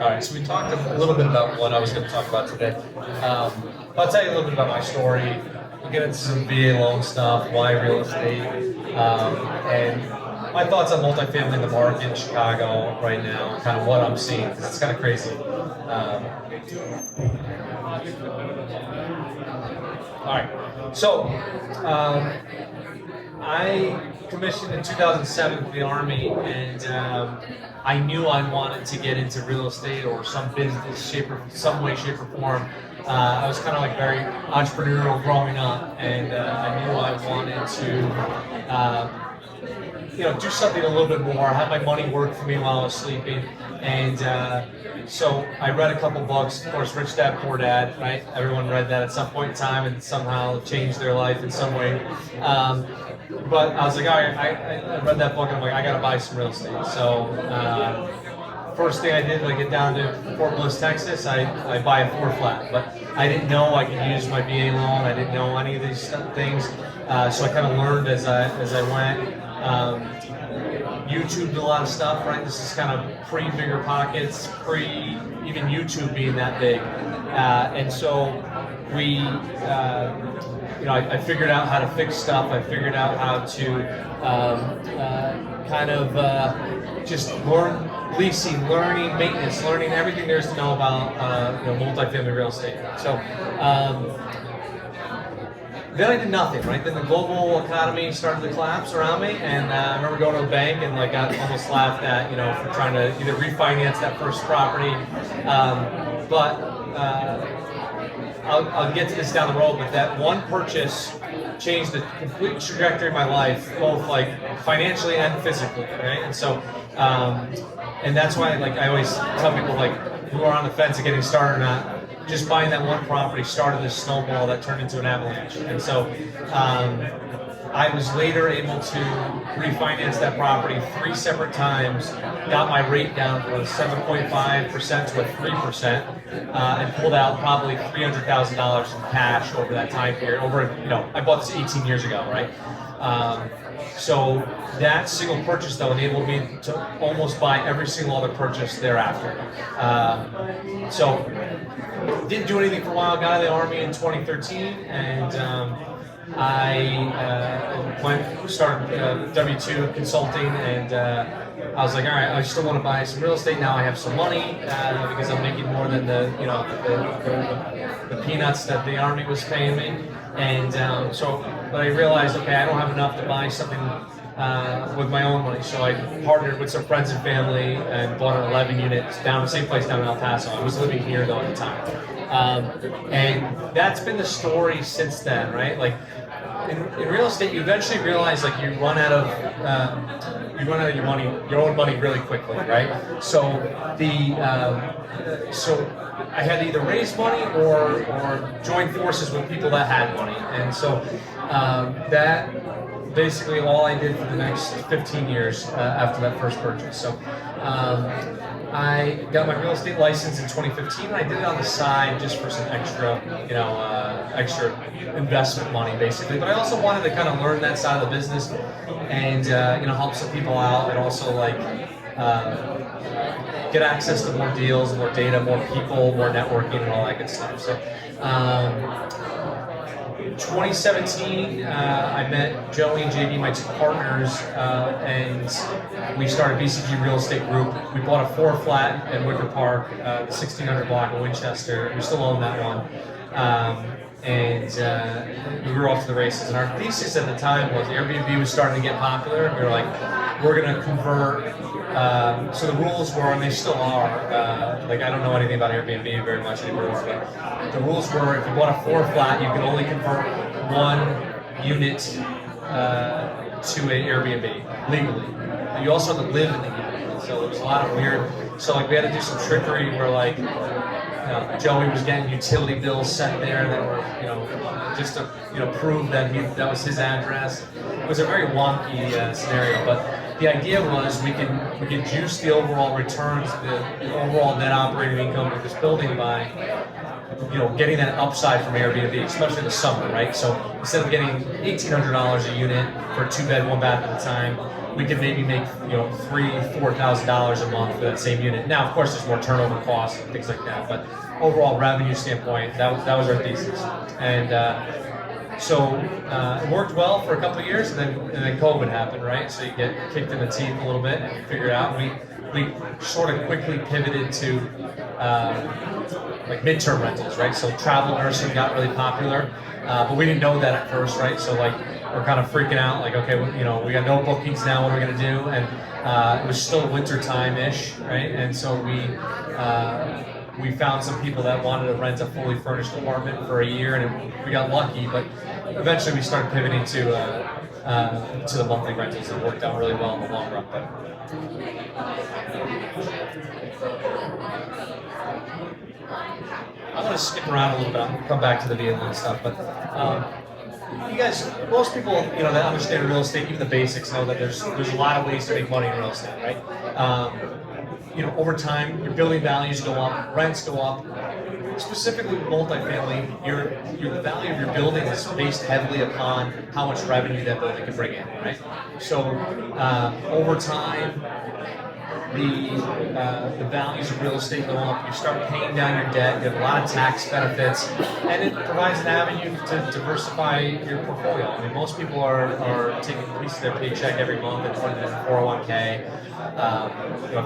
All right, so we talked a little bit about what I was going to talk about today. I'll tell you a little bit about my story. We'll get into some VA loan stuff, why real estate, and my thoughts on multifamily in the market in Chicago right now, kind of what I'm seeing, because it's kind of crazy. All right, so I commissioned in 2007 for the Army, and I knew I wanted to get into real estate or some business, some way, shape, or form. I was kind of like very entrepreneurial growing up, and I knew I wanted to, do something a little bit more, have my money work for me while I was sleeping, and so I read a couple books, of course, Rich Dad, Poor Dad, right? Everyone read that at some point in time and somehow changed their life in some way. But I was like, all right, I read that book and I'm like, I gotta buy some real estate. So first thing I did when I get down to Fort Bliss, Texas, I buy a 4-flat. But I didn't know I could use my VA loan. I didn't know any of these things. So I kind of learned as I went. YouTubed a lot of stuff, right? This is kind of pre-Bigger Pockets, even YouTube being that big. And so we, I figured out how to fix stuff. I figured out how to just learn leasing, learning maintenance, learning everything there is to know about multifamily real estate. So then I did nothing, right? Then the global economy started to collapse around me, and I remember going to the bank and got almost laughed at, for trying to either refinance that first property. I'll get to this down the road, but that one purchase changed the complete trajectory of my life, both financially and physically, right? And so, and that's why I always tell people who are on the fence of getting started or not, just buying that one property started this snowball that turned into an avalanche. And so I was later able to refinance that property 3 separate times, got my rate down from 7.5% to a 3%, and pulled out probably $300,000 in cash over that time period. I bought this 18 years ago, right? So that single purchase, though, enabled me to almost buy every single other purchase thereafter. So didn't do anything for a while, got out of the Army in 2013, and I started W-2 consulting, and I was like, all right, I still want to buy some real estate. Now I have some money because I'm making more than the peanuts that the Army was paying me. And but I realized, okay, I don't have enough to buy something with my own money. So I partnered with some friends and family and bought an 11 unit down the same place down in El Paso. I was living here though at the time. And that's been the story since then, right? In real estate, you eventually realize you run out of your own money really quickly, right? So I had to either raise money or join forces with people that had money, and so that basically all I did for the next 15 years after that first purchase. So I got my real estate license in 2015, and I did it on the side just for some extra investment money, basically. But I also wanted to kind of learn that side of the business and help some people out, and also get access to more deals, more data, more people, more networking, and all that good stuff. So 2017, I met Joey and JD, my two partners, and we started BCG Real Estate Group. We bought a 4-flat in Wicker Park, the 1600 block of Winchester. We still own that one. And we were off to the races. And our thesis at the time was Airbnb was starting to get popular, and we were like, we're going to convert. So the rules were, and they still are, I don't know anything about Airbnb very much anymore, but the rules were if you bought a 4-flat, you could only convert 1 unit to an Airbnb legally. You also had to live in the unit. So there was a lot of weird, we had to do some trickery where Joey was getting utility bills sent there that were, just to, prove that that was his address. It was a very wonky scenario, but the idea was we could juice the overall returns, the overall net operating income of this building by, getting that upside from Airbnb, especially in the summer, right? So instead of getting $1,800 a unit for a 2-bed, 1-bath at a time, we can maybe make $3,000-4,000 a month for that same unit. Now, of course, there's more turnover costs and things like that, but overall revenue standpoint, that was our thesis. And so it worked well for a couple of years, and then COVID happened, right? So you get kicked in the teeth a little bit, and you figure it out. We sort of quickly pivoted to like midterm rentals, right? So travel nursing got really popular, but we didn't know that at first, right? So like we're kind of freaking out, like, okay, we got no bookings now. What are we gonna do? And it was still winter time-ish, right? And so we found some people that wanted to rent a fully furnished apartment for a year, and we got lucky. But eventually, we started pivoting to the monthly rentals. It worked out really well in the long run. But I'm going to skip around a little bit. I'll come back to the VA loan stuff. But you guys, most people, that understand real estate, even the basics, know that there's a lot of ways to make money in real estate, right? Over time, your building values go up, rents go up. Specifically with multifamily, the value of your building is based heavily upon how much revenue that building can bring in, right? So over time, the values of real estate go up. You start paying down your debt. You have a lot of tax benefits, and it provides an avenue to diversify your portfolio. I mean, most people are taking a piece of their paycheck every month and putting it in 401k,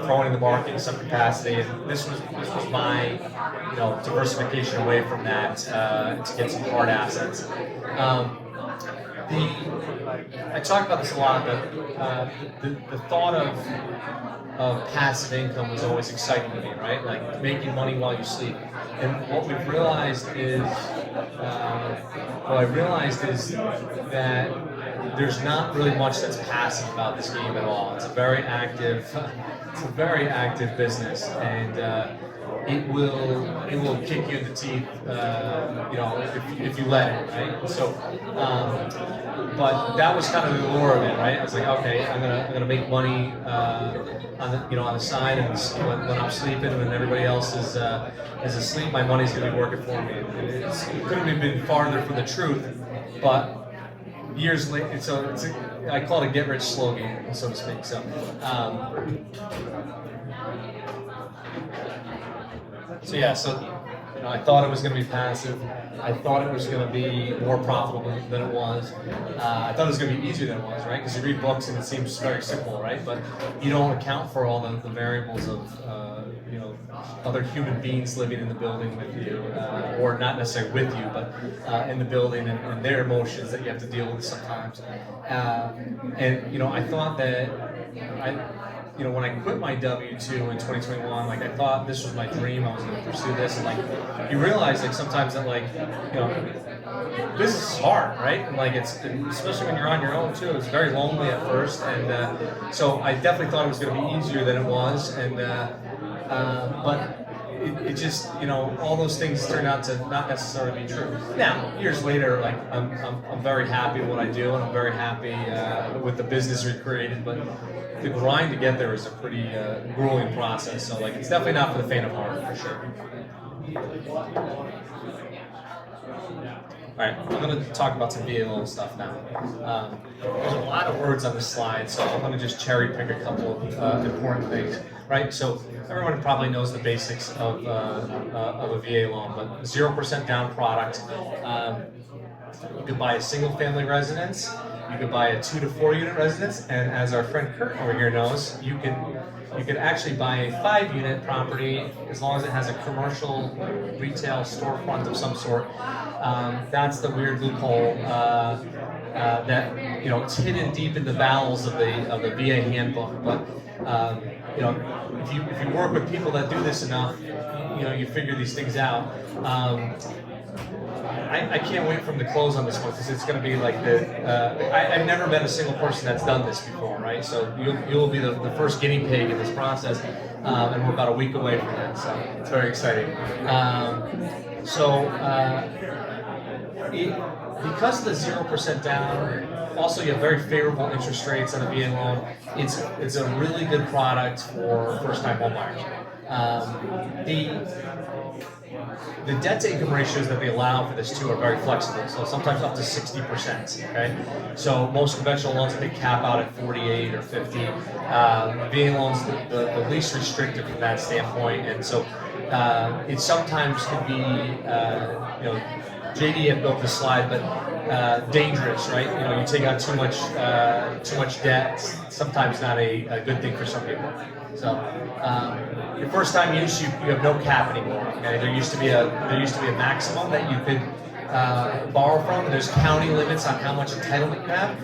throwing in the market in some capacity. And this was my diversification away from that to get some hard assets. I talk about this a lot, but the thought of passive income was always exciting to me, right? Like making money while you sleep. And what we've realized is, that there's not really much that's passive about this game at all. It's a very active business, and it will kick you in the teeth, if you let it, right? So, but that was kind of the allure of it, right? I was like, okay, I'm gonna make money on the side, and when I'm sleeping, and when everybody else is asleep, my money's gonna be working for me. And it couldn't have been farther from the truth, but years later, I call it a get rich slow game, so to speak. So. I thought it was going to be passive. I thought it was going to be more profitable than it was. I thought it was going to be easier than it was, right? Because you read books and it seems very simple, right? But you don't account for all the variables of other human beings living in the building with you, or not necessarily with you, but in the building, and their emotions that you have to deal with sometimes. I thought that when I quit my W-2 in 2021, like I thought this was my dream. I was going to pursue this, and like you realize like sometimes that business is hard, right? And like especially when you're on your own too. It's very lonely at first, and so I definitely thought it was going to be easier than it was, and but it just all those things turned out to not necessarily be true. Now years later, like I'm very happy with what I do, and I'm very happy with the business we created, but the grind to get there is a pretty grueling process. So like it's definitely not for the faint of heart, for sure. All right, I'm going to talk about some VA loan stuff now. There's a lot of words on this slide, so I'm going to just cherry pick a couple of important things. Right, so everyone probably knows the basics of a VA loan, but 0% down product. You could buy a single-family residence. You could buy a 2 to 4 unit residence, and as our friend Kurt over here knows, you could actually buy a 5-unit property as long as it has a commercial retail storefront of some sort. That's the weird loophole that it's hidden deep in the bowels of the VA handbook. But if you work with people that do this enough, you figure these things out. I can't wait for them to close on this one, because it's going to be like I've never met a single person that's done this before, right? So you'll be the first guinea pig in this process, and we're about a week away from that, so it's very exciting. because of the 0% down, also you have very favorable interest rates on a VA loan. It's a really good product for first-time home buyers. The debt to income ratios that they allow for this too are very flexible, so sometimes up to 60%. Okay, so most conventional loans they cap out at 48 or 50. VA loans the least restrictive from that standpoint, and so it sometimes can be JD had built this slide, but dangerous, right? You take out too much debt. Sometimes not a good thing for some people. So your first time use, you have no cap anymore. Okay, there used to be a maximum that you could borrow from. There's county limits on how much entitlement you have,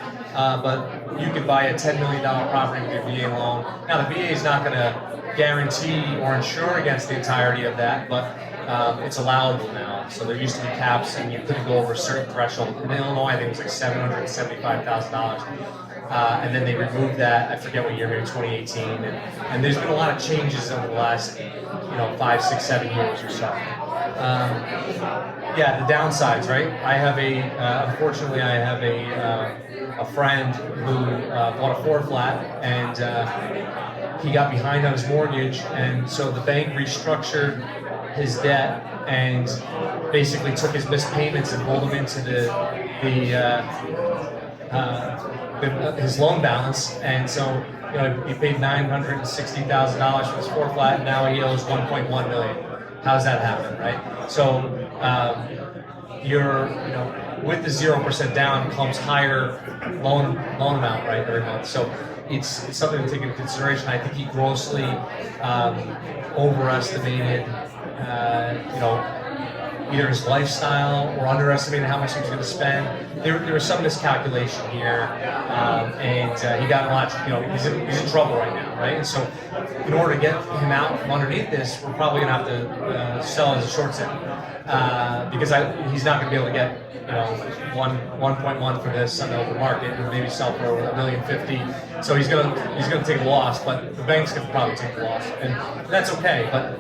but you could buy a $10 million property with your VA loan. Now the VA is not going to guarantee or insure against the entirety of that, but it's allowable now. So there used to be caps, and you couldn't go over a certain threshold. In Illinois, I think it was like $775,000. And then they removed that. I forget what year, maybe 2018. And there's been a lot of changes over the last, 5, 6, 7 years or so. Yeah, the downsides, right? I have unfortunately, I have a friend who bought a 4 flat, and he got behind on his mortgage, and so the bank restructured his debt and basically took his missed payments and rolled them into his loan balance, and so he paid $960,000 for his 4 flat, and now he owes $1.1 million. How's that happen, right? So with the 0% down comes higher loan amount, right, every month. So it's something to take into consideration. I think he grossly overestimated, either his lifestyle or underestimated how much he was going to spend. There was some miscalculation here, and he got a lot. He's in trouble right now, right? And so, in order to get him out from underneath this, we're probably going to have to sell as a short sale, because he's not going to be able to get 1.1 for this on the open market, and maybe sell for $1,050,000. So he's gonna take a loss, but the bank's gonna probably take the loss, and that's okay. But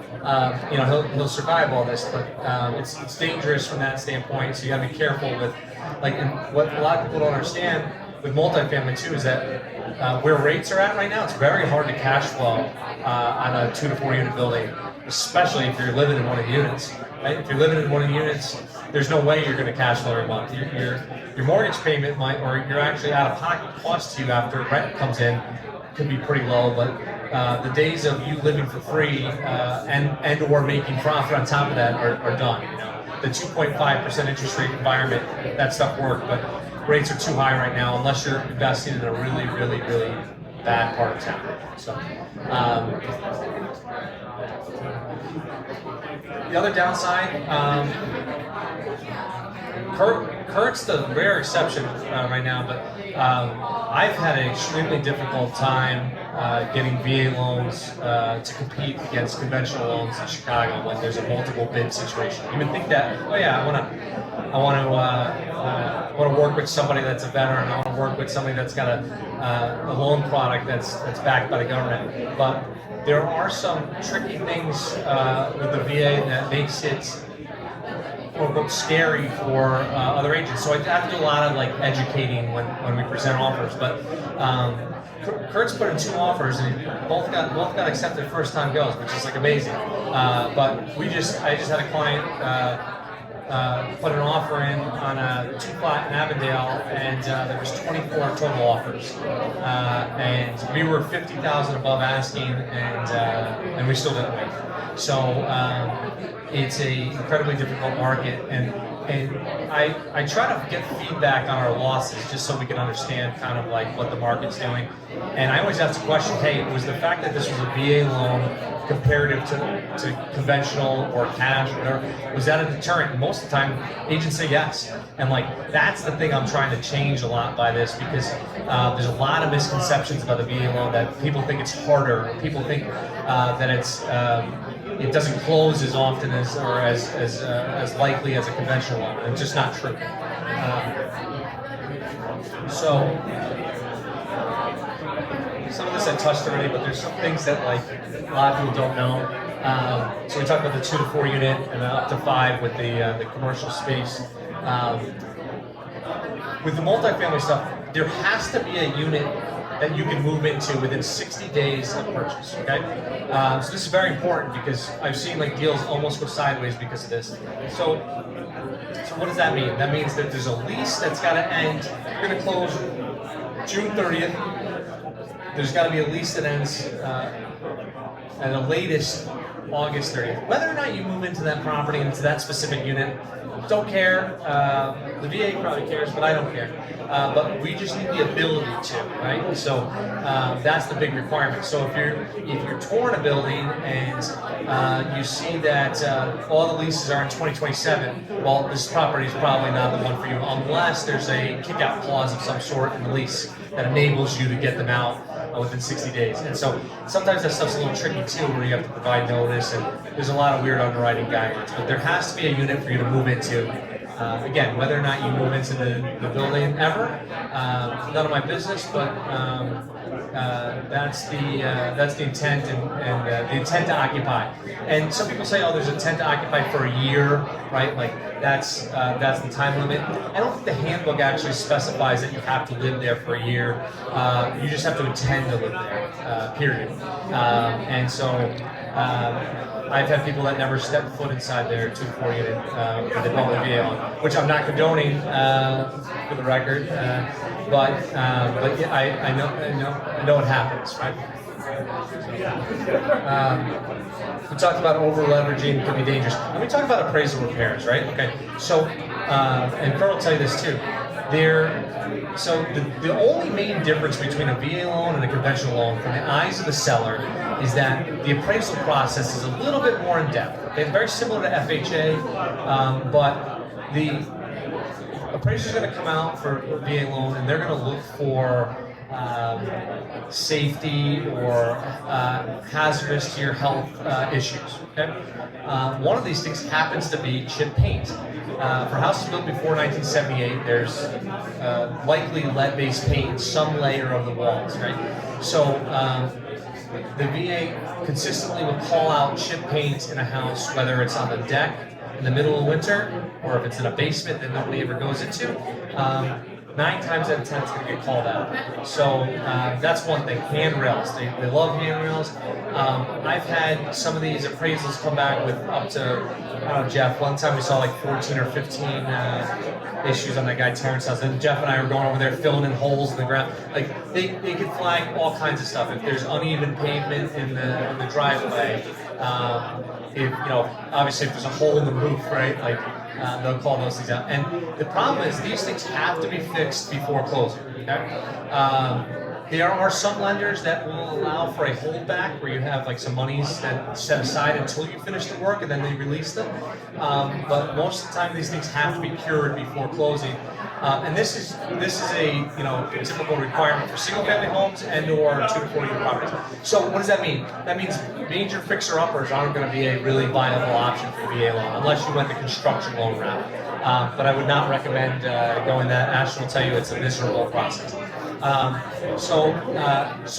he'll survive all this, but it's dangerous from that standpoint. So you got to be careful with, and what a lot of people don't understand with multifamily too is that where rates are at right now, it's very hard to cash flow on a 2 to 4 unit building, especially if you're living in one of the units. Right? If you're living in one of the units, there's no way you're going to cash flow every month. Your mortgage payment might, or your actually out of pocket cost to you after rent comes in, could be pretty low. But the days of you living for free and or making profit on top of that are done. The 2.5% interest rate environment, that stuff worked, but rates are too high right now unless you're investing in a really, really, really bad part of town. So. The other downside, Kurt's the rare exception right now, but I've had an extremely difficult time getting VA loans to compete against conventional loans in Chicago when there's a multiple bid situation. You would think that, I want to work with somebody that's a veteran. I want to work with somebody that's got a loan product that's backed by the government, but there are some tricky things with the VA that makes it quote-unquote scary for other agents. So I have to do a lot of educating when we present offers. But Kurt's put in 2 offers, and both got accepted first time goes, which is amazing. But I just had a client put an offer in on a 2 flat in Avondale, and there was 24 total offers, and we were 50,000 above asking, and we still didn't win. So it's an incredibly difficult market, and I try to get feedback on our losses just so we can understand kind of what the market's doing. And I always ask the question, hey, was the fact that this was a VA loan comparative to conventional or cash or whatever, was that a deterrent? And most of the time, agents say yes. And that's the thing I'm trying to change a lot by this, because there's a lot of misconceptions about the VA loan, that people think it's harder. People think that it doesn't close as often as likely as a conventional loan. And it's just not true. So some of this I touched already, but there's some things that like a lot of people don't know. So we talked about the 2 to 4 unit and up to 5 with the commercial space. With the multifamily stuff, there has to be a unit that you can move into within 60 days of purchase, okay? So this is very important because I've seen like deals almost go sideways because of this. So what does that mean? That means that there's a lease that's gotta end, you're gonna close June 30th. There's gotta be a lease that ends at the latest August 30th. Whether or not you move into that property, into that specific unit, don't care. The VA probably cares, but I don't care. But we just need the ability to, right? So that's the big requirement. So if you're touring a building and you see that all the leases are in 2027, well, this property is probably not the one for you, unless there's a kick-out clause of some sort in the lease that enables you to get them out within 60 days. And so sometimes that stuff's a little tricky too, where you have to provide notice, and there's a lot of weird underwriting guidelines. But there has to be a unit for you to move into. Again, whether or not you move into the building ever, none of my business, but that's the intent and the intent to occupy. And some people say, oh, there's intent to occupy for a year, right? Like that's the time limit. I don't think the handbook actually specifies that you have to live there for a year. You just have to intend to live there, period. And so I've had people that never stepped foot inside their 2-4 unit with the public VA on, which I'm not condoning for the record, but yeah, I know it happens, right? We talked about over leveraging can be dangerous. Let me talk about appraisal repairs, right? Okay, so and Kurt will tell you this too. So the only main difference between a VA loan and a conventional loan from the eyes of the seller is that the appraisal process is a little bit more in depth. Okay? It's very similar to FHA, but the appraiser's going to come out for a VA loan and they're going to look for safety or hazardous to your health issues. Okay? One of these things happens to be chip paint. For houses built before 1978, there's likely lead-based paint in some layer of the walls, right? So the VA consistently will call out chip paint in a house, whether it's on the deck in the middle of winter or if it's in a basement that nobody ever goes into. 9 times out of 10 it's going to get called out. So that's one thing. Handrails. They love handrails. I've had some of these appraisals come back with up to, I don't know, Jeff, one time we saw like 14 or 15 issues on that guy Terrence's house. And Jeff and I were going over there filling in holes in the ground. Like they could flag all kinds of stuff. If there's uneven pavement in the driveway, if obviously if there's a hole in the roof, right? Like they'll call those things out. And the problem is these things have to be fixed before closing. Okay? There are some lenders that will allow for a holdback where you have like some monies that set aside until you finish the work and then they release them. But most of the time these things have to be cured before closing. And this is a typical requirement for single-family homes and/or 2 to 4 unit properties. So what does that mean? That means major fixer-uppers aren't going to be a really viable option for VA loan unless you went the construction loan route. But I would not recommend going that. Ashton will tell you it's a miserable process. So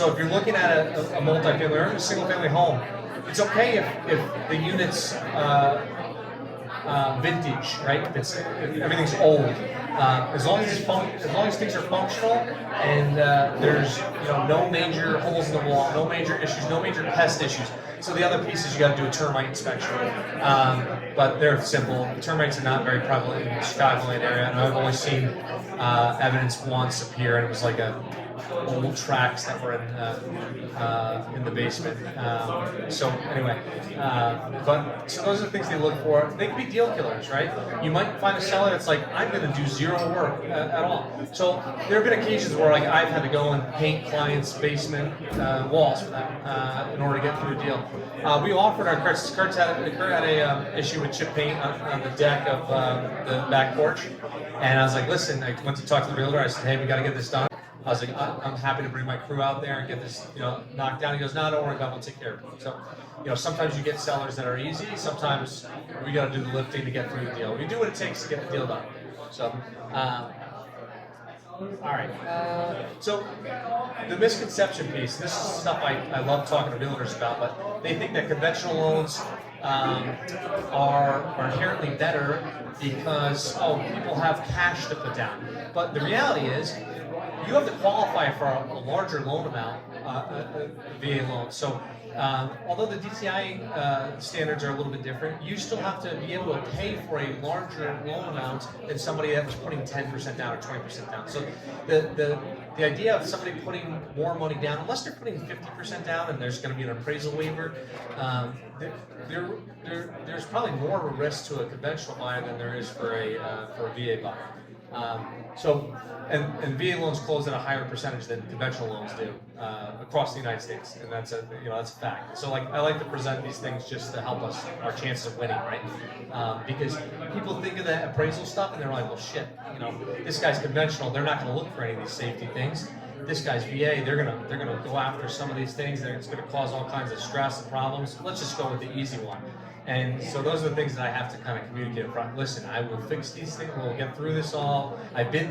if you're looking at a multifamily or a single-family home, it's okay if the unit's vintage, right? If everything's old. As long as things are functional and there's no major holes in the wall, no major issues, no major pest issues. So the other piece is you got to do a termite inspection, but they're simple. Termites are not very prevalent in the Chicagoland area, and I've only seen evidence once appear, and it was like old tracks that were in the basement. So anyway, so those are the things they look for. They can be deal killers, right? You might find a seller that's like, I'm going to do zero work at all. So there have been occasions where like I've had to go and paint clients' basement walls for them in order to get through a deal. We offered our Kurt had a issue with chip paint on the deck of the back porch, and I was like, listen, I went to talk to the realtor. I said, hey, we got to get this done. I was like, I'm happy to bring my crew out there and get this, knocked down. He goes, no, don't worry about it, we'll take care of it. So, sometimes you get sellers that are easy. Sometimes we got to do the lifting to get through the deal. We do what it takes to get the deal done. So, All right. So the misconception piece, this is stuff I love talking to realtors about, but they think that conventional loans are inherently better because, oh, people have cash to put down. But the reality is, you have to qualify for a larger loan amount, VA loan. So although the DTI standards are a little bit different, you still have to be able to pay for a larger loan amount than somebody that was putting 10% down or 20% down. So the idea of somebody putting more money down, unless they're putting 50% down and there's going to be an appraisal waiver, there's probably more of a risk to a conventional buyer than there is for a VA buyer. And VA loans close at a higher percentage than conventional loans do across the United States, and that's a fact. So I like to present these things just to help us our chances of winning, right? Because people think of that appraisal stuff and they're like, well, shit, this guy's conventional, they're not going to look for any of these safety things. This guy's VA, they're gonna go after some of these things. It's going to cause all kinds of stress and problems. Let's just go with the easy one. And so those are the things that I have to kind of communicate up front. Listen, I will fix these things. We'll get through this all. I've been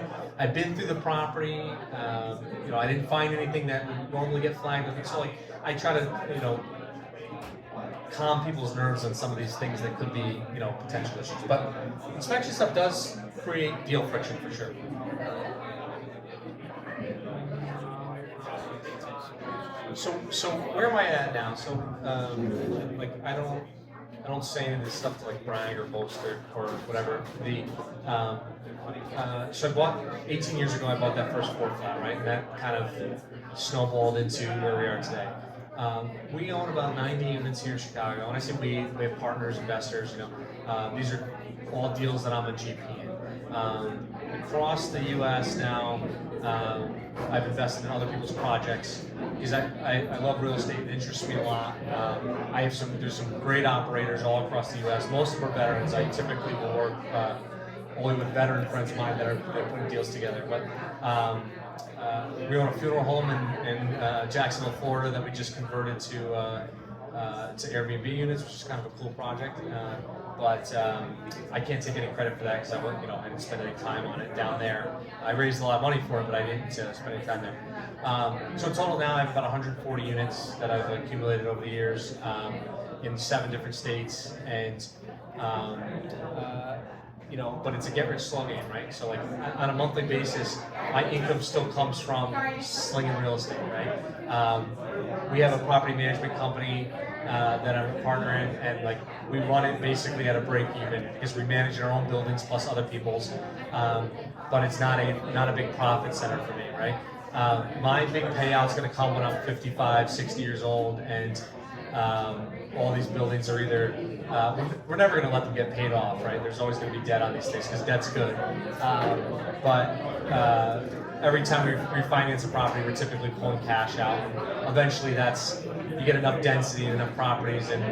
through the property. I didn't find anything that would normally get flagged. So I try to calm people's nerves on some of these things that could be potential issues. But inspection stuff does create deal friction for sure. So where am I at now? So I don't say any of this stuff to brag or boast or whatever. So I bought 18 years ago. I bought that first floor flat, right? And that kind of snowballed into where we are today. We own about 90 units here in Chicago. When I say we have partners, investors. These are all deals that I'm a GP in. Across the U.S. now, I've invested in other people's projects because I love real estate. It interests me a lot. There's some great operators all across the U.S. Most of them are veterans. I typically will work only with veteran friends of mine that are putting deals together. But we own a funeral home in Jacksonville, Florida that we just converted to Airbnb units, which is kind of a cool project. But I can't take any credit for that because I didn't spend any time on it down there. I raised a lot of money for it, but I didn't spend any time there. So in total now I have about 140 units that I've accumulated over the years in 7 different states, and but it's a get rich slow game, right? So on a monthly basis, my income still comes from slinging real estate, right? We have a property management company that I'm a partner in, and we run it basically at a break even because we manage our own buildings plus other people's, but it's not a big profit center for me, right? My big payout's going to come when I'm 55, 60 years old, and all these buildings are either we're never going to let them get paid off, right? There's always going to be debt on these things because debt's good, but every time we refinance a property, we're typically pulling cash out. And eventually, you get enough density and enough properties, and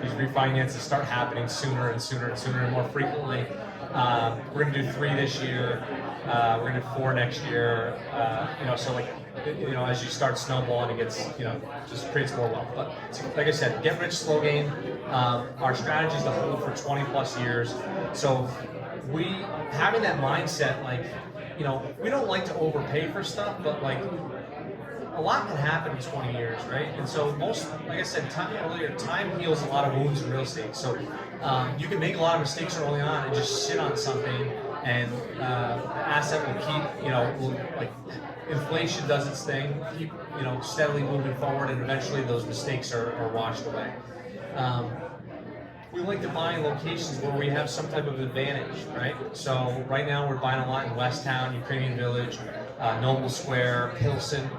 these refinances start happening sooner and sooner and sooner and more frequently. We're going to do 3 this year. We're going to do 4 next year. As you start snowballing, it gets, just creates more wealth. But like I said, get rich slow game. Our strategy is to hold for 20 plus years. So having that mindset, we don't like to overpay for stuff, but a lot can happen in 20 years, right? And so like I said time heals a lot of wounds in real estate. So you can make a lot of mistakes early on and just sit on something, and the asset will keep, inflation does its thing, keep, steadily moving forward, and eventually those mistakes are washed away. We like to buy in locations where we have some type of advantage, right? So right now we're buying a lot in West Town, Ukrainian Village, Noble Square, Pilsen.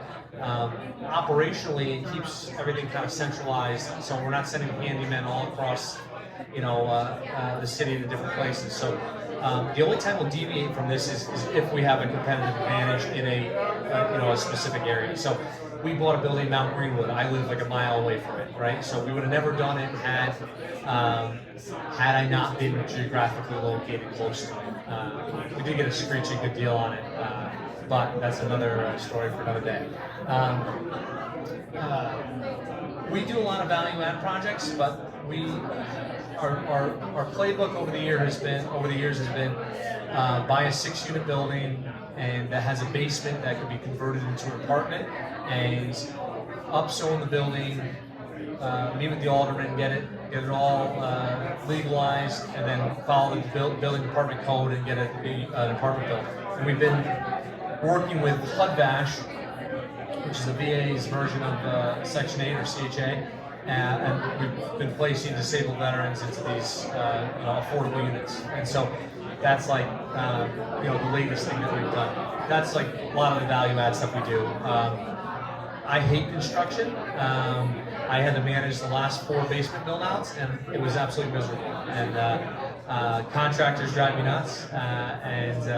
Operationally, it keeps everything kind of centralized, so we're not sending handymen all across, the city to different places. So the only time we'll deviate from this is if we have a competitive advantage in a specific area. So we bought a building in Mount Greenwood. I live a mile away from it, right? So we would have never done it had I not been geographically located close to it. We did get a screeching good deal on it, but that's another story for another day. We do a lot of value add projects, but our playbook over the years has been buy a 6-unit building, and that has a basement that could be converted into an apartment, and upzone the building, meet with the alderman, get it all legalized, and then follow the building department code and get an apartment built. And we've been working with HUD-VASH, which is the VA's version of Section 8 or CHA, and we've been placing disabled veterans into these affordable units. And so that's like the latest thing that we've done. That's like a lot of the value add stuff we do. I hate construction. I had to manage the last 4 basement build outs, and it was absolutely miserable. And contractors drive me nuts, and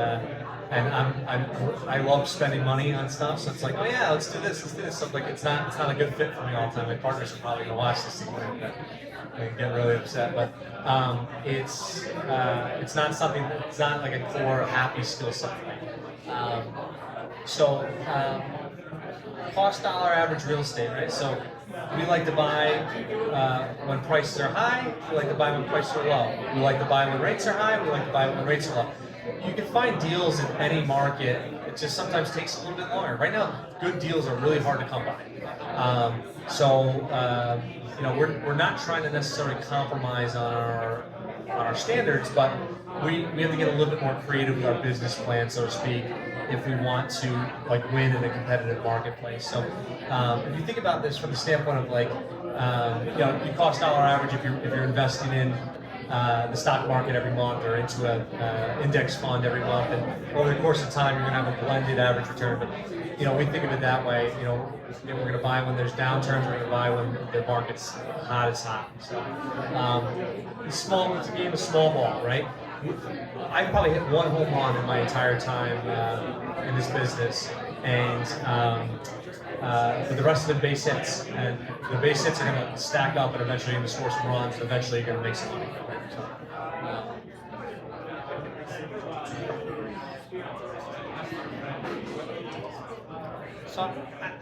I love spending money on stuff. So it's like, oh yeah, let's do this. So like it's not a good fit for me all the time. My partners are probably gonna watch this and get really upset. But it's not something. It's not like a core happy skill set for me. Cost dollar average real estate, right? So we like to buy when prices are high. We like to buy when prices are low. We like to buy when rates are high. We like to buy when rates are low. You can find deals in any market. It just sometimes takes a little bit longer. Right now, good deals are really hard to come by. We're not trying to necessarily compromise on our standards, but we have to get a little bit more creative with our business plan, so to speak, if we want to like win in a competitive marketplace. So if you think about this from the standpoint of like, you cost dollar average if you're investing in the stock market every month or into an index fund every month, and over the course of time you're going to have a blended average return. But we think of it that way. We're going to buy when there's downturns. We're going to buy when the market's hot as hot. So it's a game of small ball, right? I probably hit 1 home run in my entire time in this business, and but the rest of the base hits, and the base hits are going to stack up, and eventually you're going to score some runs, and eventually you're going to make some money. So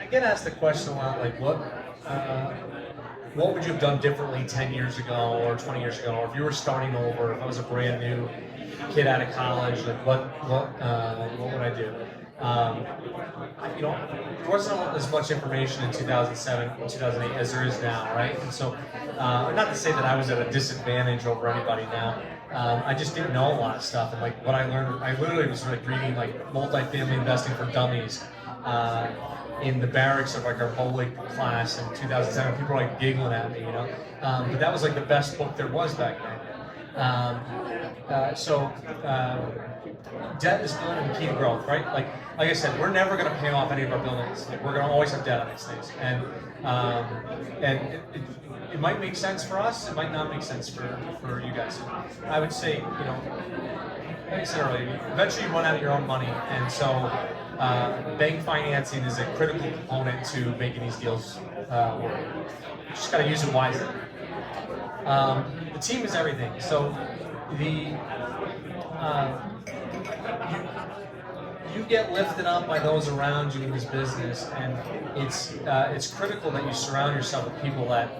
I get asked the question a lot, like what would you have done differently 10 years ago or 20 years ago, or if you were starting over, if I was a brand new kid out of college, like what would I do? There wasn't as much information in 2007, 2008 as there is now, right? And so, not to say that I was at a disadvantage over anybody now. I just didn't know a lot of stuff, and like what I learned, I literally was like reading like Multifamily Investing for Dummies in the barracks of like our BOLIC class in 2007. People were like giggling at me, but that was like the best book there was back then. Debt is still the key to growth, right? Like I said, we're never going to pay off any of our buildings. Like, we're going to always have debt on these things, and it might make sense for us. It might not make sense for you guys. I would say, like I said earlier, eventually you run out of your own money, and so bank financing is a critical component to making these deals work. You just got to use it wisely. The team is everything. So you get lifted up by those around you in this business, and it's critical that you surround yourself with people that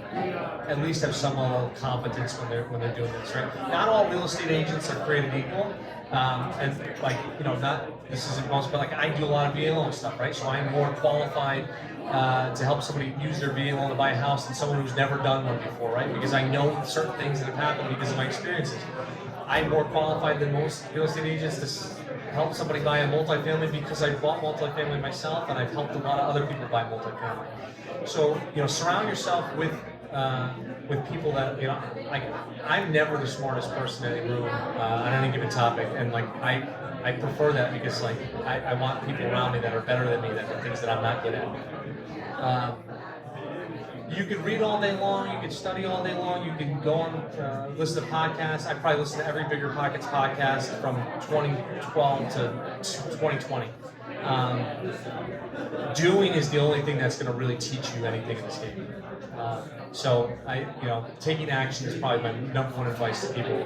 at least have some level of competence when they're doing this, right? Not all real estate agents are created equal, and like not this isn't most, but like I do a lot of VA loan stuff, right? So I'm more qualified to help somebody use their VA loan to buy a house than someone who's never done one before, right? Because I know certain things that have happened because of my experiences. I'm more qualified than most real estate agents to help somebody buy a multifamily because I bought multifamily myself, and I've helped a lot of other people buy multifamily. So surround yourself with people that I'm never the smartest person in the room on any given topic, and like I prefer that because like I want people around me that are better than me, that are things that I'm not good at. You could read all day long, you could study all day long, you can go on, listen to podcasts. I probably listen to every Bigger Pockets podcast from 2012 to 2020. Doing is the only thing that's going to really teach you anything in this game. So taking action is probably my number one advice to people.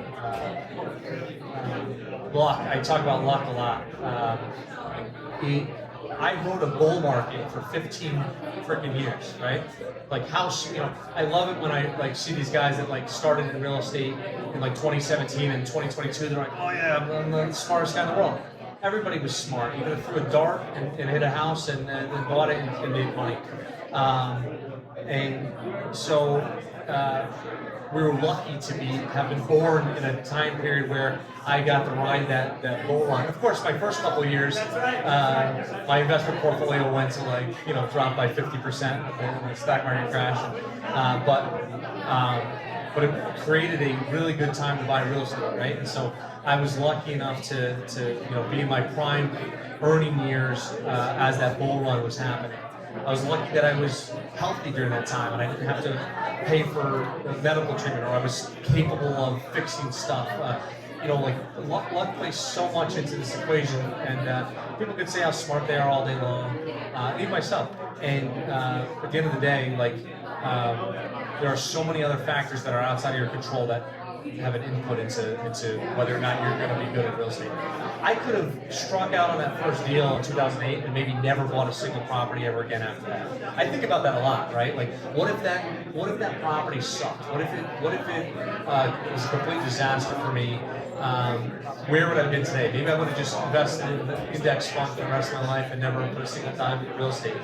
Luck, I talk about luck a lot. I rode a bull market for 15 freaking years, right? Like I love it when I see these guys that started in real estate in 2017 and 2022. They're like, oh yeah, I'm the smartest guy in the world. everybody was smart. You could have threw a dart and hit a house and bought it and made money. And so we were lucky to have been born in a time period where I got to ride that bull run. Of course, my first couple of years, my investment portfolio went to drop by 50% and the stock market crashed. But it created a really good time to buy real estate, right? And so I was lucky enough to be in my prime earning years as that bull run was happening. I was lucky that I was healthy during that time and I didn't have to pay for medical treatment, or I was capable of fixing stuff. Luck plays so much into this equation, and people could say how smart they are all day long, even myself. And at the end of the day, there are so many other factors that are outside of your control that have an input into whether or not you're going to be good at real estate. I could have struck out on that first deal in 2008 and maybe never bought a single property ever again after that. I think about that a lot, right? Like, what if that property sucked? What if it was a complete disaster for me? Where would I have been today? Maybe I would have just invested in the index fund for the rest of my life and never put a single dime in real estate.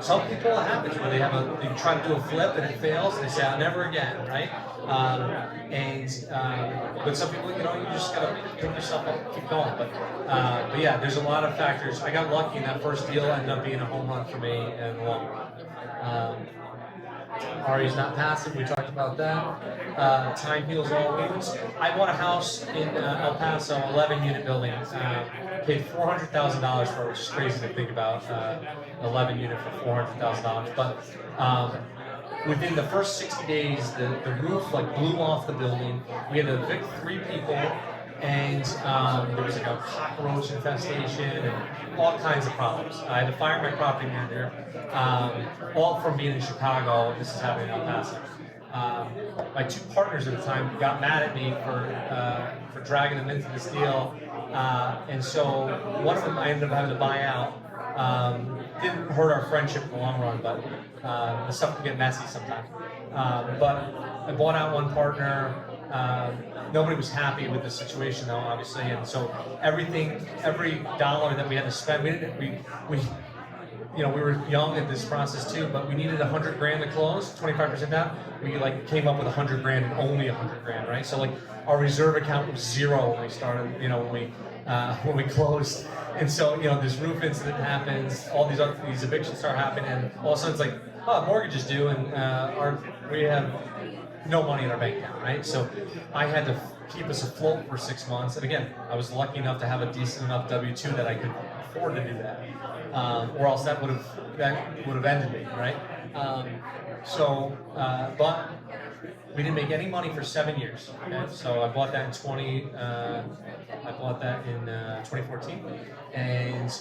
Some people, it happens where they try to do a flip and it fails and they say, never again, right? But some people, you just gotta pick yourself up and keep going. But yeah, there's a lot of factors. I got lucky in that first deal, ended up being a home run for me in the long run. Ari's not passive, we talked about that. Time heals all wounds. I bought a house in El Paso, 11-unit building. Paid $400,000 for it, which is crazy to think about. 11 unit for $400,000. But within the first 60 days, the roof blew off the building. We had to evict 3 people, and there was a cockroach infestation and all kinds of problems. I had to fire my property manager, all from being in Chicago. This is happening in El Paso. My 2 partners at the time got mad at me for dragging them into this deal, and so one of them I ended up having to buy out. Didn't hurt our friendship in the long run, but the stuff can get messy sometimes. But I bought out one partner. Nobody was happy with the situation, though, obviously, and so every dollar that we had to spend, we were young in this process too, but we needed $100,000 to close, 25% down. We came up with $100,000 and only $100,000, right? So our reserve account was 0 when we started, when we closed. And so, this roof incident happens, all these evictions start happening, and all of a sudden it's like, oh, mortgage is due, and we have no money in our bank account, right? So I had to keep us afloat for 6 months. And again, I was lucky enough to have a decent enough W-2 that I could afford to do that, or else that would have ended me, right? But we didn't make any money for 7 years. Okay? So I bought that in 2014, and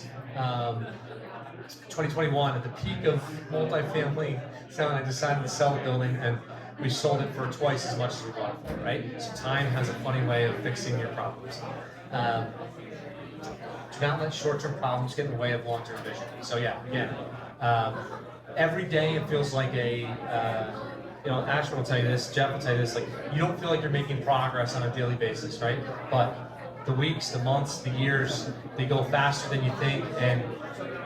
2021 at the peak of multifamily selling, I decided to sell the building, and we sold it for twice as much as we bought it for, right? So time has a funny way of fixing your problems. Do not let short-term problems get in the way of long-term vision. So yeah, again, every day it feels like Ashwin will tell you this, Jeff will tell you this, you don't feel like you're making progress on a daily basis, right? But the weeks, the months, the years, they go faster than you think, and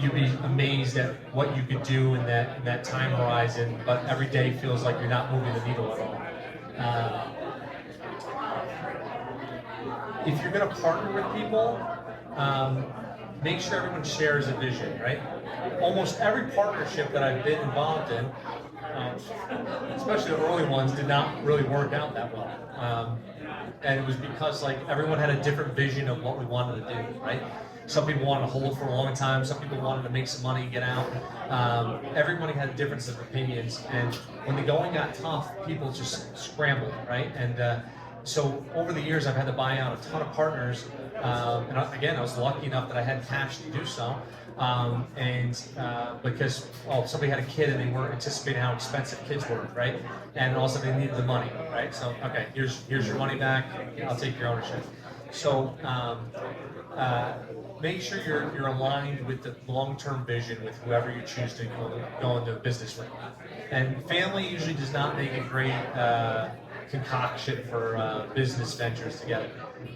you'd be amazed at what you could do in that time horizon, but every day feels like you're not moving the needle at all. If you're going to partner with people, make sure everyone shares a vision, right? Almost every partnership that I've been involved in, especially the early ones, did not really work out that well. And it was because everyone had a different vision of what we wanted to do, right? Some people wanted to hold for a long time. Some people wanted to make some money and get out. Everybody had differences of opinions, and when the going got tough, people just scrambled, right? And so over the years, I've had to buy out a ton of partners, and again, I was lucky enough that I had cash to do so. Because somebody had a kid and they weren't anticipating how expensive kids were, right? And also they needed the money, right? So okay, here's your money back. I'll take your ownership. So make sure you're aligned with the long-term vision with whoever you choose to go into business with. And family usually does not make a great concoction for business ventures together.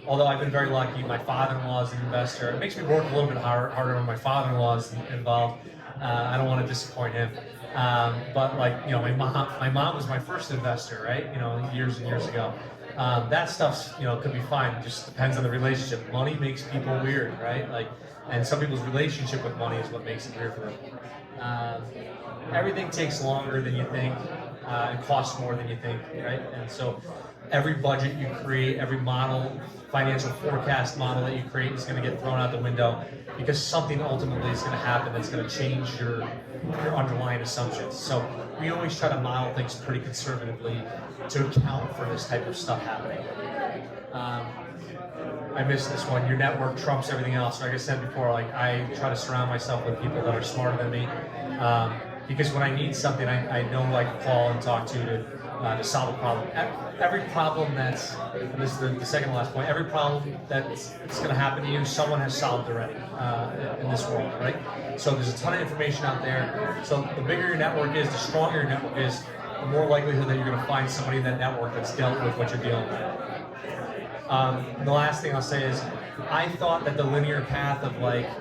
Although I've been very lucky, my father-in-law is an investor. It makes me work a little bit harder when my father-in-law is involved. I don't want to disappoint him. But like, my mom was my first investor, right? Years and years ago. That stuff's, could be fine. It just depends on the relationship. Money makes people weird, right? And some people's relationship with money is what makes it weird for them. Everything takes longer than you think. It costs more than you think, right? And so every budget you create, every financial forecast model that you create is going to get thrown out the window because something ultimately is going to happen that's going to change your underlying assumptions. So we always try to model things pretty conservatively to account for this type of stuff happening. I missed this one. Your network trumps everything else. Like I said before, I try to surround myself with people that are smarter than me. Because when I need something, I know I can call and talk to solve a problem. Every problem this is the second to last point, every problem that's going to happen to you, someone has solved already in this world, right? So there's a ton of information out there. So the bigger your network is, the stronger your network is, the more likelihood that you're going to find somebody in that network that's dealt with what you're dealing with. The last thing I'll say is, I thought that the linear path of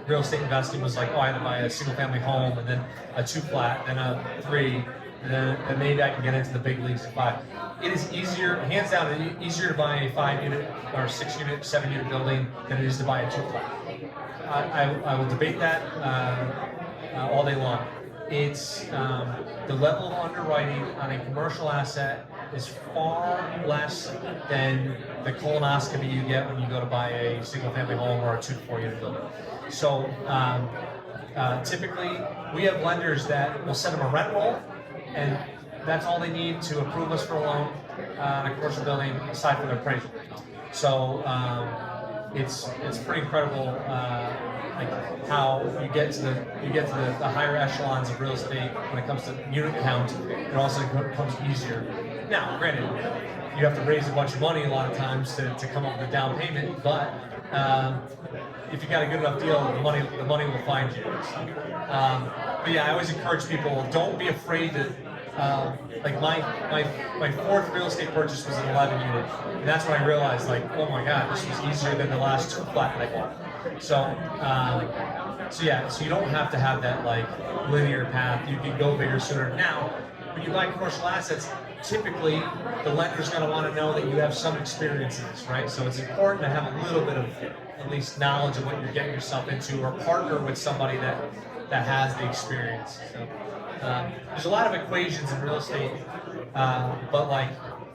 real estate investing was I had to buy a single family home and then a 2-flat, then a 3, and then maybe I can get into the big leagues at 5. It is easier, hands down, easier to buy a 5-unit or 6-unit, 7-unit building than it is to buy a 2-flat. I will debate that all day long. It's the level of underwriting on a commercial asset is far less than the colonoscopy you get when you go to buy a single-family home or a 2 to 4 unit building. So typically, we have lenders that will send them a rent roll, and that's all they need to approve us for a loan on a commercial building, aside from their appraisal. So it's pretty incredible. How you get to the higher echelons of real estate when it comes to unit count. It also becomes easier. Now, granted, you have to raise a bunch of money a lot of times to come up with a down payment, but if you got a good enough deal, the money will find you. But yeah, I always encourage people, don't be afraid to. My fourth real estate purchase was an 11 unit, and that's when I realized oh my god, this was easier than the last 2-flat that I bought. So you don't have to have that linear path. You can go bigger sooner. Now, when you buy commercial assets, typically the lender's going to want to know that you have some experience in this, right? So it's important to have a little bit of at least knowledge of what you're getting yourself into, or partner with somebody that has the experience. So, there's a lot of equations in real estate, but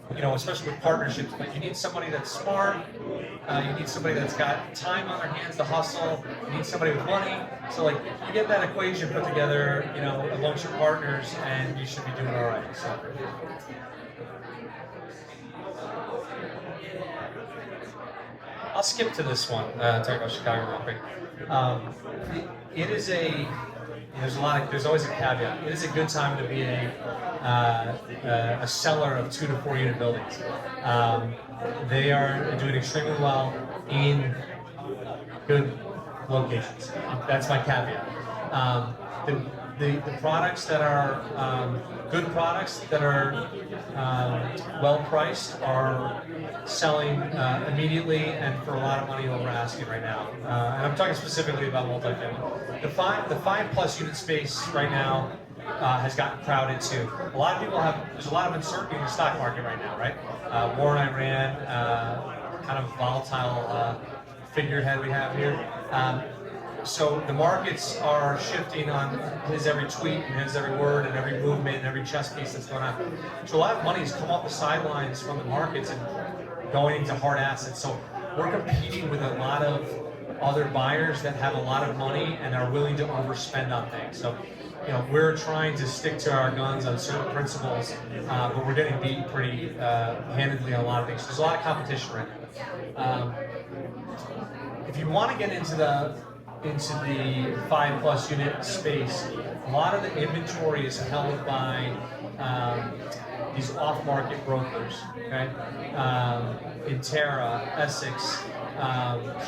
especially with partnerships, you need somebody that's smart, you need somebody that's got time on their hands to hustle, you need somebody with money. So you get that equation put together, amongst your partners, and you should be doing all right. So. I'll skip to this one, talk about Chicago real quick. It is there's always a caveat. It is a good time to be a seller of 2 to 4 unit buildings. They are doing extremely well in good locations. That's my caveat. The products that are good products that are well priced are selling immediately and for a lot of money over asking right now. And I'm talking specifically about multifamily. The 5+ unit space right now has gotten crowded too. A lot of people there's a lot of uncertainty in the stock market right now, right? War in Iran, kind of volatile figurehead we have here. So the markets are shifting on his every tweet and his every word and every movement and every chess piece that's going on. So a lot of money has come off the sidelines from the markets and going into hard assets. So we're competing with a lot of other buyers that have a lot of money and are willing to overspend on things. So we're trying to stick to our guns on certain principles, but we're getting beat pretty handedly on a lot of things. There's a lot of competition right now. If you want to get into the 5+ unit space, a lot of the inventory is held by these off-market brokers, okay? Intera, Essex,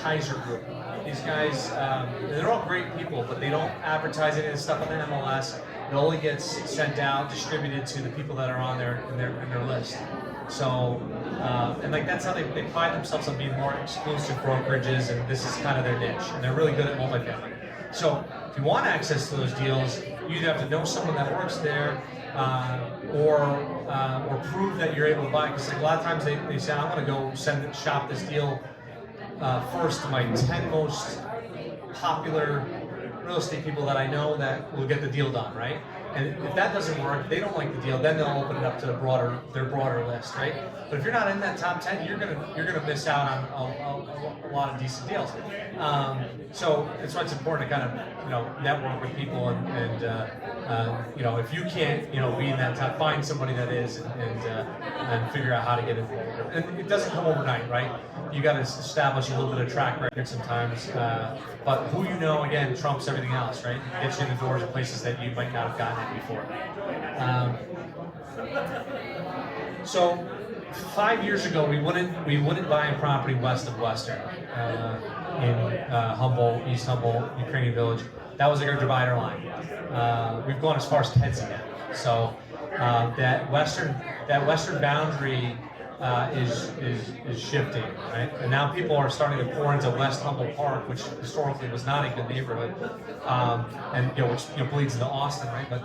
Kaiser Group. These guys, they're all great people, but they don't advertise any of this stuff on the MLS. It only gets sent out, distributed to the people that are on in their list. So, and like that's how they pride themselves on being more exclusive brokerages, and this is kind of their niche, and they're really good at multifamily. So, if you want access to those deals, you either have to know someone that works there, or prove that you're able to buy. Because like a lot of times they say, I'm going to go shop this deal first to my 10 most popular real estate people that I know that will get the deal done, right? And if that doesn't work, if they don't like the deal, then they'll open it up to their broader list, right? But if you're not in that top 10, you're gonna miss out on a lot of decent deals. So that's why it's important to kind of network with people and if you can't be in that top, find somebody that is and figure out how to get involved. And it doesn't come overnight, right? You got to establish a little bit of track record sometimes, but who you know again trumps everything else, right? Gets you in the doors of places that you might not have gotten in before. So 5 years ago, we wouldn't buy a property west of Western in East Humboldt, Ukrainian Village. That was like our divider line. We've gone as far as Kedzie now. So that western boundary is shifting, right? And now people are starting to pour into West Humboldt Park, which historically was not a good neighborhood, and which bleeds into Austin, right? But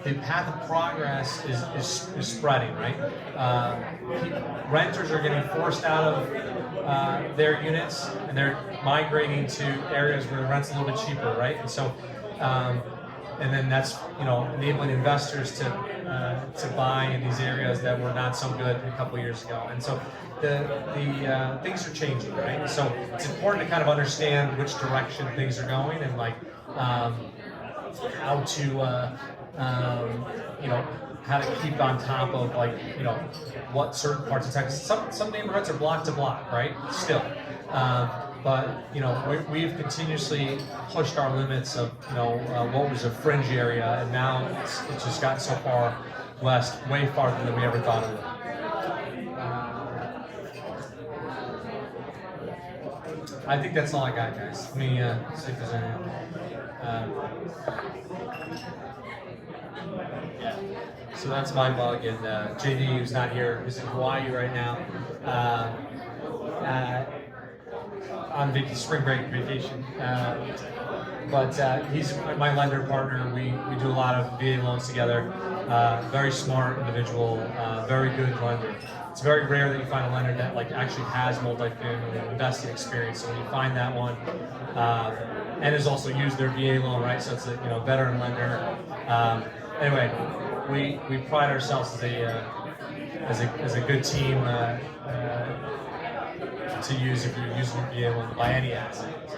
the path of progress is spreading, right? Renters are getting forced out of their units, and they're migrating to areas where the rent's a little bit cheaper, right? And so, and then that's enabling investors to buy in these areas that were not so good a couple years ago. And so the things are changing, right? So it's important to kind of understand which direction things are going and like how to how to keep on top of what certain parts of Texas. Some neighborhoods are block to block, right? Still. But we've continuously pushed our limits of what was a fringe area, and now it's just gotten so far west, way farther than we ever thought it would. I think that's all I got, guys. Let me see if there's anything. Yeah. So that's my bug, and JD, who's not here, is in Hawaii right now. On spring break vacation, but he's my lender partner. We do a lot of VA loans together. Very smart individual, very good lender. It's very rare that you find a lender that actually has multifamily investing experience. So when you find that one, and has also used their VA loan, right? So it's a veteran lender. Anyway, we pride ourselves as a good team. To use if you're using your VA loan to buy any asset. So.